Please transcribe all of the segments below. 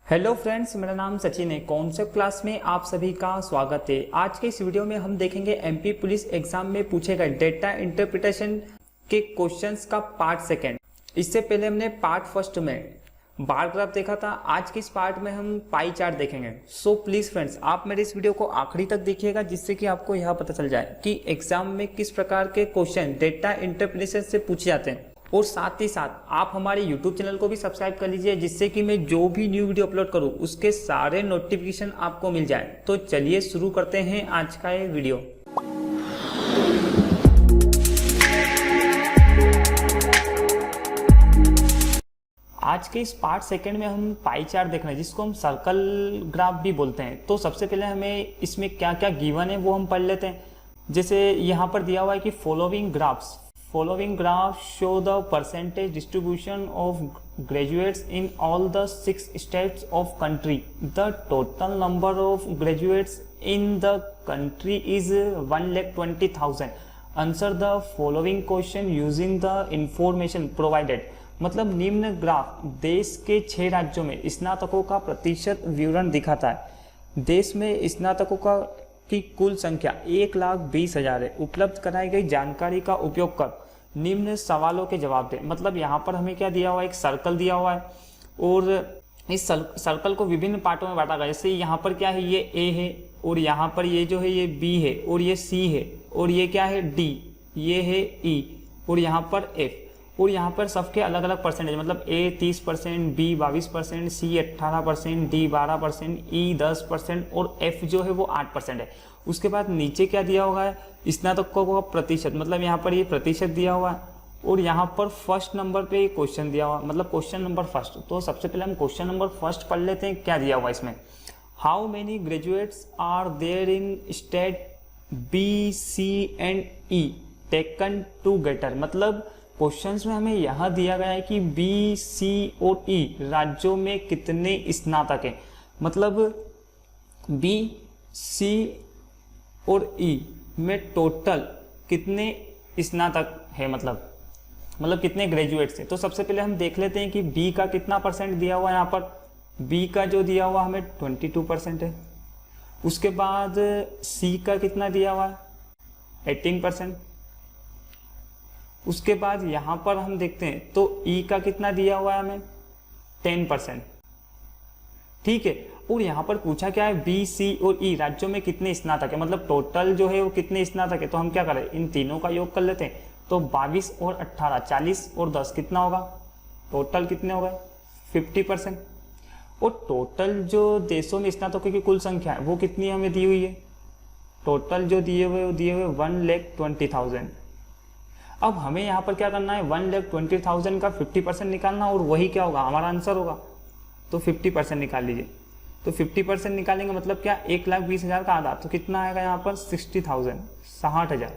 Hello friends, मेरा नाम सचिन है। कॉन्सेप्ट क्लास में आप सभी का स्वागत है। आज के इस वीडियो में हम देखेंगे एमपी पुलिस एग्जाम में पूछे गए डेटा इंटरप्रिटेशन के क्वेश्चंस का पार्ट सेकंड। इससे पहले हमने पार्ट फर्स्ट में बार ग्राफ देखा था। आज के इस पार्ट में हम पाई चार्ट देखेंगे। सो प्लीज फ्रेंड्स, आप मेरे इस वीडियो को आखिरी तक देखिएगा, जिससे कि आपको यह पता चल जाए कि एग्जाम में किस प्रकार के क्वेश्चन डेटा इंटरप्रिटेशन से पूछे जाते हैं। और साथ ही साथ आप हमारे YouTube चैनल को भी सब्सक्राइब कर लीजिए, जिससे कि मैं जो भी न्यू वीडियो अपलोड करूं उसके सारे नोटिफिकेशन आपको मिल जाए। तो चलिए शुरू करते हैं आज का ये वीडियो। आज के इस पार्ट सेकंड में हम पाई चार्ट देख रहे हैं, जिसको हम सर्कल ग्राफ भी बोलते हैं। तो सबसे पहले हमें इसमें क्या क्या गिवन है वो हम पढ़ लेते हैं। जैसे यहाँ पर दिया हुआ है कि following graphs show the percentage distribution of graduates in all the 6 states of country. The total number of graduates in the country is 1,20,000. Answer the following question using the information provided. मतलब निम्न graph देश के 6 राज्यों में स्नातकों का प्रतिशत विवरण दिखाता है। देश में स्नातकों की कुल संख्या 1,20,000 है। उपलब्ध कराई गई जानकारी का उपयोग कर निम्न सवालों के जवाब दें। मतलब यहाँ पर हमें क्या दिया हुआ है, एक सर्कल दिया हुआ है और इस सर्कल को विभिन्न पार्टों में बांटा गया। जैसे यहाँ पर क्या है, ये ए है, और यहाँ पर ये जो है ये बी है, और ये सी है, और ये क्या है डी, ये है ई, और यहाँ पर एफ। और यहाँ पर सबके अलग अलग परसेंटेज, मतलब ए 30%, बी 22%, सी 18%, डी 12%, ई 10% और एफ जो है वो 8% है। उसके बाद नीचे क्या दिया हुआ है, स्नातकों का प्रतिशत, मतलब यहाँ पर ये प्रतिशत दिया हुआ है। और यहाँ पर फर्स्ट नंबर पे ये क्वेश्चन दिया हुआ है, मतलब क्वेश्चन नंबर फर्स्ट। तो सबसे पहले हम क्वेश्चन नंबर फर्स्ट पढ़ लेते हैं। क्या दिया हुआ है इसमें, how many graduates are there in state B, C and E taken together. मतलब क्वेश्चंस में हमें यह दिया गया है कि बी, सी और ई राज्यों में कितने स्नातक हैं। मतलब बी, सी और ई में टोटल कितने स्नातक है, मतलब कितने ग्रेजुएट्स हैं। तो सबसे पहले हम देख लेते हैं कि बी का कितना परसेंट दिया हुआ है। यहाँ पर बी का जो दिया हुआ हमें 22% है। उसके बाद सी का कितना दिया हुआ है, 18%। उसके बाद यहाँ पर हम देखते हैं तो ई का कितना दिया हुआ है हमें, 10%। ठीक है। और यहाँ पर पूछा क्या है, बी, सी और ई राज्यों में कितने स्नातक है, मतलब टोटल जो है वो कितने स्नातक है। तो हम क्या करें, इन तीनों का योग कर लेते हैं। तो 22 और 18, 40 और 10 कितना होगा, टोटल कितने हो गए, 50%। और टोटल जो देशों में स्नातकों की कुल संख्या है वो कितनी हमें दी हुई है, टोटल जो दिए हुए 1,20,000। अब हमें यहाँ पर क्या करना है, 1,20,000 का 50% निकालना, और वही क्या होगा, हमारा आंसर होगा। तो 50% निकाल लीजिए। तो 50% निकालेंगे मतलब क्या, 1,20,000 का आधा, तो कितना आएगा यहाँ पर 60,000, 60,000।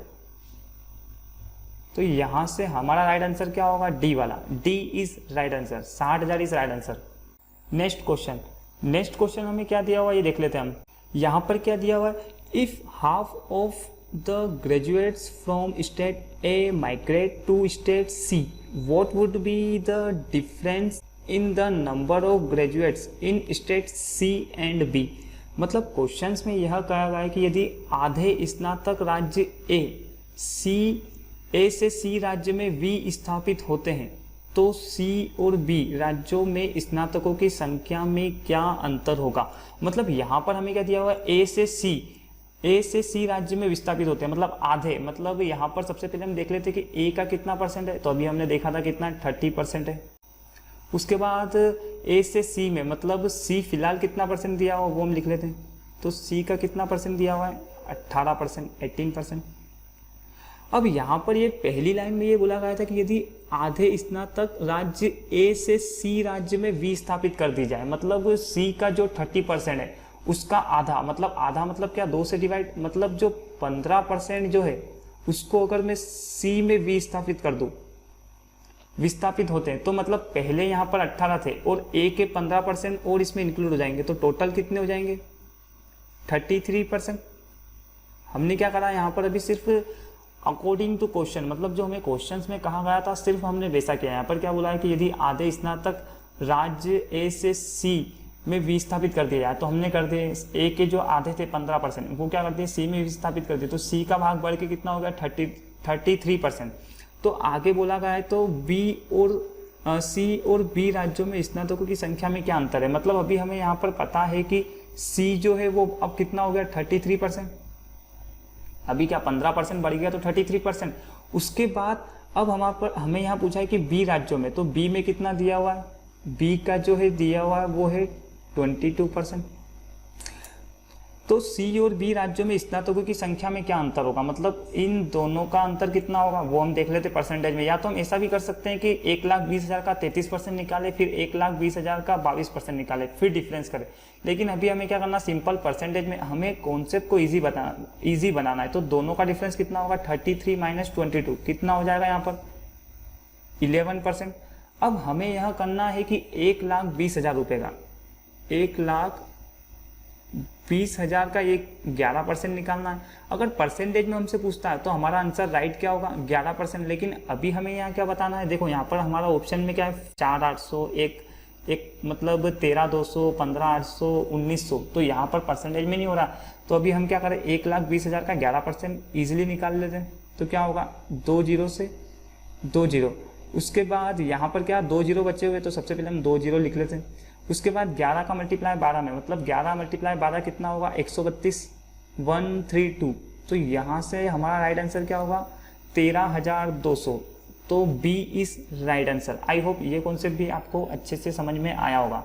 तो यहाँ से हमारा राइट आंसर क्या होगा, डी वाला, D is right answer, 60,000 is right answer. Next question हमें क्या दिया हुआ है ये देख लेते हैं हम। यहाँ पर क्या दिया हुआ है, if half of the graduates from state A migrate to state C, what would be the difference in the number of graduates in state C and B। मतलब क्वेश्चंस में यह कहा गया है कि यदि आधे स्नातक राज्य A से C राज्य में V स्थापित होते हैं तो C और B राज्यों में स्नातकों की संख्या में क्या अंतर होगा। मतलब यहाँ पर हमें क्या दिया हुआ है, ए से सी राज्य में विस्थापित होते हैं, मतलब आधे। मतलब यहाँ पर सबसे पहले हम देख लेते हैं कि ए का कितना परसेंट है, तो अभी हमने देखा था कितना 30% है। उसके बाद ए से सी में, मतलब सी फिलहाल कितना परसेंट दिया हुआ वो हम लिख लेते हैं। तो सी का कितना परसेंट दिया हुआ है, 18%, 18%। अब यहाँ पर ये पहली लाइन में ये बोला गया था कि यदि आधे स्नातक राज्य ए से सी राज्य में विस्थापित कर दी जाए, मतलब सी का जो 30% है उसका आधा, मतलब क्या, 2 से डिवाइड, मतलब जो 15% जो है उसको अगर मैं सी में विस्थापित कर दूं, विस्थापित होते हैं, तो मतलब पहले यहाँ पर 18 थे और ए के 15% और इसमें इंक्लूड हो जाएंगे, तो टोटल कितने हो जाएंगे, 33%। हमने क्या करा यहाँ पर, अभी सिर्फ अकॉर्डिंग टू क्वेश्चन, मतलब जो हमें क्वेश्चंस में कहा गया था सिर्फ हमने वैसा किया। यहाँ पर क्या बोला है कि यदि आधे स्नातक राज्य ए से सी में विस्थापित कर दिया जाए, तो हमने कर दिए ए के जो आधे थे 15%, वो क्या करते हैं सी में विस्थापित कर दिए, तो सी का भाग बढ़ के कितना हो गया 33%। तो आगे बोला गया है तो बी और सी और बी राज्यों में स्नातकों की संख्या में क्या अंतर है। मतलब अभी हमें यहाँ पर पता है कि सी जो है वो अब कितना हो गया 33%, अभी क्या 15% बढ़ गया तो 33%। उसके बाद अब हमें यहाँ पूछा है कि बी राज्यों में, तो बी में कितना दिया हुआ है, बी का जो है दिया हुआ है वो है 22%। तो सी और बी राज्यों में स्नातकों की संख्या में क्या अंतर होगा, मतलब इन दोनों का अंतर कितना होगा वो हम देख लेते परसेंटेज में। या तो हम ऐसा भी कर सकते हैं कि 1,20,000 का 33% निकाले, फिर 1,20,000 का 22% निकाले, फिर डिफरेंस करें। लेकिन अभी हमें क्या करना, सिंपल परसेंटेज में हमें कॉन्सेप्ट को ईजी बनाना है। तो दोनों का डिफरेंस कितना होगा 33 माइनस 22 कितना हो जाएगा यहाँ पर 11%। अब हमें यह करना है कि 1,20,000 रुपये का 1,20,000 का एक 11% निकालना है। अगर परसेंटेज में हमसे पूछता है तो हमारा आंसर राइट क्या होगा 11%। लेकिन अभी हमें यहाँ क्या बताना है, देखो यहाँ पर हमारा ऑप्शन में क्या है 4,800, एक मतलब 13,200, 15,800, 1,900, तो यहाँ पर परसेंटेज में नहीं हो रहा। तो अभी हम क्या करें 1,20,000 का 11% ईजिली निकाल लेते हैं। तो क्या होगा 2 0 से 2 0, उसके बाद यहाँ पर क्या 2 0 बचे हुए, तो सबसे पहले हम 2 0 लिख लेते हैं। उसके बाद 11 का मल्टीप्लाई 12 में, मतलब 11 मल्टीप्लाई 12 कितना होगा 132, 132। तो यहाँ से हमारा राइट आंसर क्या होगा 13,200। तो B is right answer. I hope ये कॉन्सेप्ट भी आपको अच्छे से समझ में आया होगा।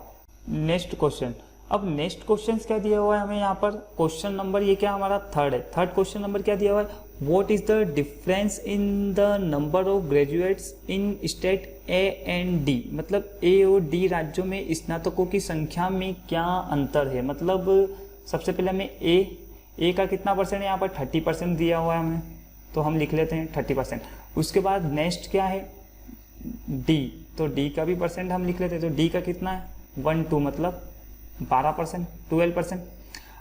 नेक्स्ट क्वेश्चन, अब नेक्स्ट क्वेश्चन क्या दिया हुआ है हमें यहाँ पर, क्वेश्चन नंबर ये क्या हमारा थर्ड है। थर्ड क्वेश्चन नंबर क्या दिया हुआ है, what is the difference in the number of graduates in state A and D. मतलब ए और डी राज्यों में स्नातकों की संख्या में क्या अंतर है। मतलब सबसे पहले हमें ए का कितना परसेंट है, यहाँ पर 30% दिया हुआ है हमें, तो हम लिख लेते हैं 30%। उसके बाद नेक्स्ट क्या है डी, तो डी का भी परसेंट हम लिख लेते हैं, तो डी का कितना है 1-2, मतलब 12%, 12%।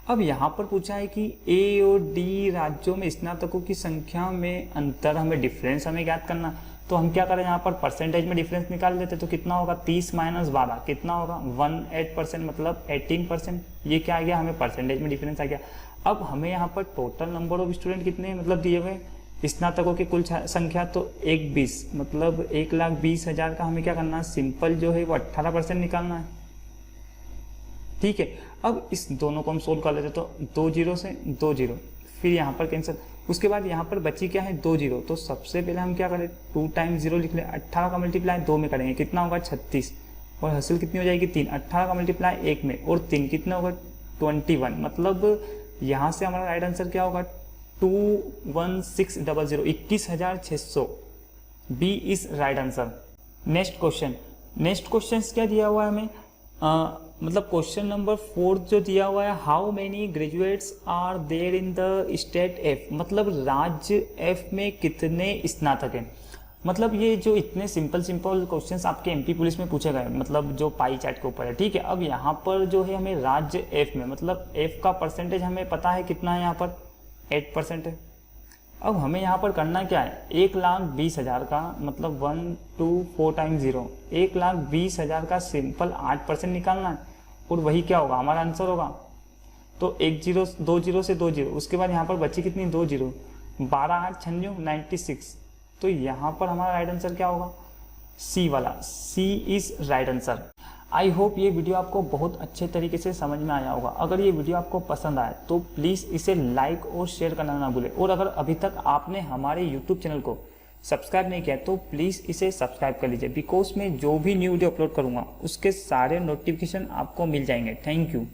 अब यहाँ पर पूछा है कि ए और डी राज्यों में स्नातकों की संख्या में अंतर, हमें डिफरेंस हमें ज्ञात करना। तो हम क्या करें यहाँ पर परसेंटेज में डिफरेंस निकाल लेते, तो कितना होगा 30 माइनस 12 कितना होगा 18%, मतलब 18%। ये क्या आ गया, हमें परसेंटेज में डिफरेंस आ गया। अब हमें यहाँ पर टोटल नंबर ऑफ स्टूडेंट कितने मतलब दिए हुए स्नातकों की कुल संख्या, तो 120, मतलब 1,20,000 का हमें क्या करना है, सिंपल जो है वो 18% निकालना है। ठीक है, अब इस दोनों को हम सोल्व कर लेते, तो 2 0 से 2 0, फिर यहाँ पर कैंसिल। उसके बाद यहाँ पर बची क्या है 2 0, तो सबसे पहले हम क्या करें 2 टाइम्स 0 लिख लें। 18 का मल्टीप्लाई 2 में करेंगे कितना होगा 36, और हासिल कितनी हो जाएगी 3। 18 का मल्टीप्लाई 1 में और 3 कितना होगा 21, मतलब यहाँ से हमारा राइट आंसर क्या होगा 21,600, 21,600। B is right answer. Next question क्या दिया हुआ है हमें, मतलब क्वेश्चन नंबर 4 जो दिया हुआ है, how many graduates are there in the state F. मतलब राज्य एफ में कितने स्नातक हैं। मतलब ये जो इतने सिंपल क्वेश्चंस आपके एमपी पुलिस में पूछे गए, मतलब जो पाई चार्ट के ऊपर है। ठीक है, अब यहाँ पर जो है हमें राज्य एफ में, मतलब एफ का परसेंटेज हमें पता है कितना है, यहाँ पर 8% है। अब हमें यहाँ पर करना क्या है 1,20,000 का, मतलब 1 2 4 टाइम्स 0, 1,20,000 का सिंपल 8% निकालना है, और वही क्या होगा हमारा आंसर होगा। तो 1 0 2 0 से 2 0, उसके बाद यहाँ पर बची कितनी 2 0, 12 8 96, 96। तो यहाँ पर हमारा राइट आंसर क्या होगा सी वाला, C is right answer. I hope ये वीडियो आपको बहुत अच्छे तरीके से समझ में आया होगा। अगर ये वीडियो आपको पसंद आए तो प्लीज़ इसे लाइक और शेयर करना ना भूलें, और अगर अभी तक आपने हमारे यूट्यूब चैनल को सब्सक्राइब नहीं किया तो प्लीज़ इसे सब्सक्राइब कर लीजिए, बिकॉज मैं जो भी न्यू वीडियो अपलोड करूँगा उसके सारे नोटिफिकेशन आपको मिल जाएंगे। Thank you.